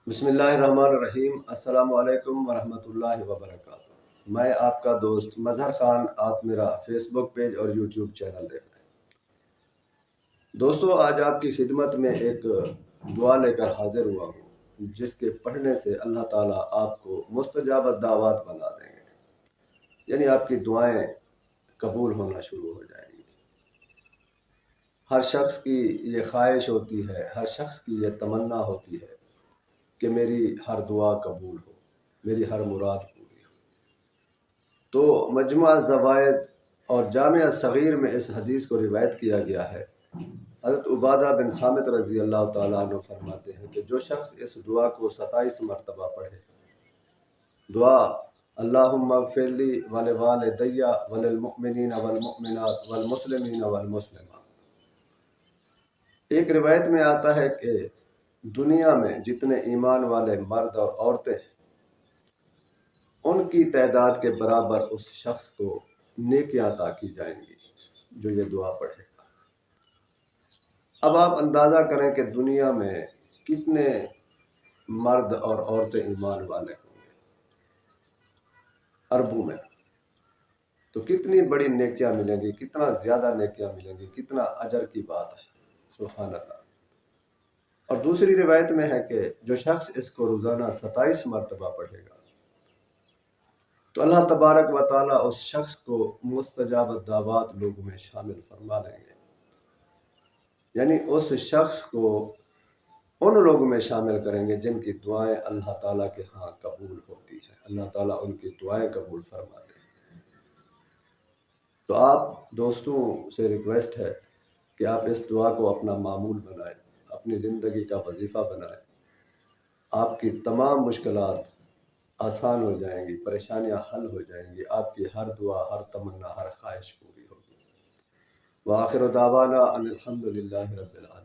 بسم اللہ الرحمن الرحیم۔ السلام علیکم ورحمۃ اللہ وبرکاتہ۔ میں آپ کا دوست مظہر خان، آپ میرا فیس بک پیج اور یوٹیوب چینل دیکھ رہے ہیں۔ دوستو، آج آپ کی خدمت میں ایک دعا لے کر حاضر ہوا ہوں، جس کے پڑھنے سے اللہ تعالیٰ آپ کو مستجاب الدعوات بنا دیں گے، یعنی آپ کی دعائیں قبول ہونا شروع ہو جائیں گی۔ ہر شخص کی یہ خواہش ہوتی ہے، ہر شخص کی یہ تمنا ہوتی ہے کہ میری ہر دعا قبول ہو، میری ہر مراد پوری ہو۔ تو مجموعہ الزوائد اور جامع صغیر میں اس حدیث کو روایت کیا گیا ہے۔ حضرت عبادہ بن صامت رضی اللہ تعالیٰ عنہ فرماتے ہیں کہ جو شخص اس دعا کو 27 مرتبہ پڑھے، دعا اللہم اغفر لی ولوالدی وللمؤمنین والمؤمنات والمسلمین والمسلمات۔ ایک روایت میں آتا ہے کہ دنیا میں جتنے ایمان والے مرد اور عورتیں ہیں، ان کی تعداد کے برابر اس شخص کو نیکیاں عطا کی جائیں گی جو یہ دعا پڑھے گا۔ اب آپ اندازہ کریں کہ دنیا میں کتنے مرد اور عورتیں ایمان والے ہوں گے، اربوں میں۔ تو کتنی بڑی نیکیاں ملیں گی، کتنا زیادہ نیکیاں ملیں گی، کتنا اجر کی بات ہے، سبحان اللہ۔ اور دوسری روایت میں ہے کہ جو شخص اس کو روزانہ 27 مرتبہ پڑھے گا تو اللہ تبارک و تعالیٰ اس شخص کو مستجاب الدعوات لوگوں میں شامل فرما لیں گے، یعنی اس شخص کو ان لوگوں میں شامل کریں گے جن کی دعائیں اللہ تعالیٰ کے ہاں قبول ہوتی ہیں، اللہ تعالیٰ ان کی دعائیں قبول فرماتے ہیں۔ تو آپ دوستوں سے ریکویسٹ ہے کہ آپ اس دعا کو اپنا معمول بنائیں، اپنی زندگی کا وظیفہ بنائیں۔ آپ کی تمام مشکلات آسان ہو جائیں گی، پریشانیاں حل ہو جائیں گی، آپ کی ہر دعا، ہر تمنا، ہر خواہش پوری ہوگی۔ وآخر دعوانا ان الحمد للہ رب العالمین۔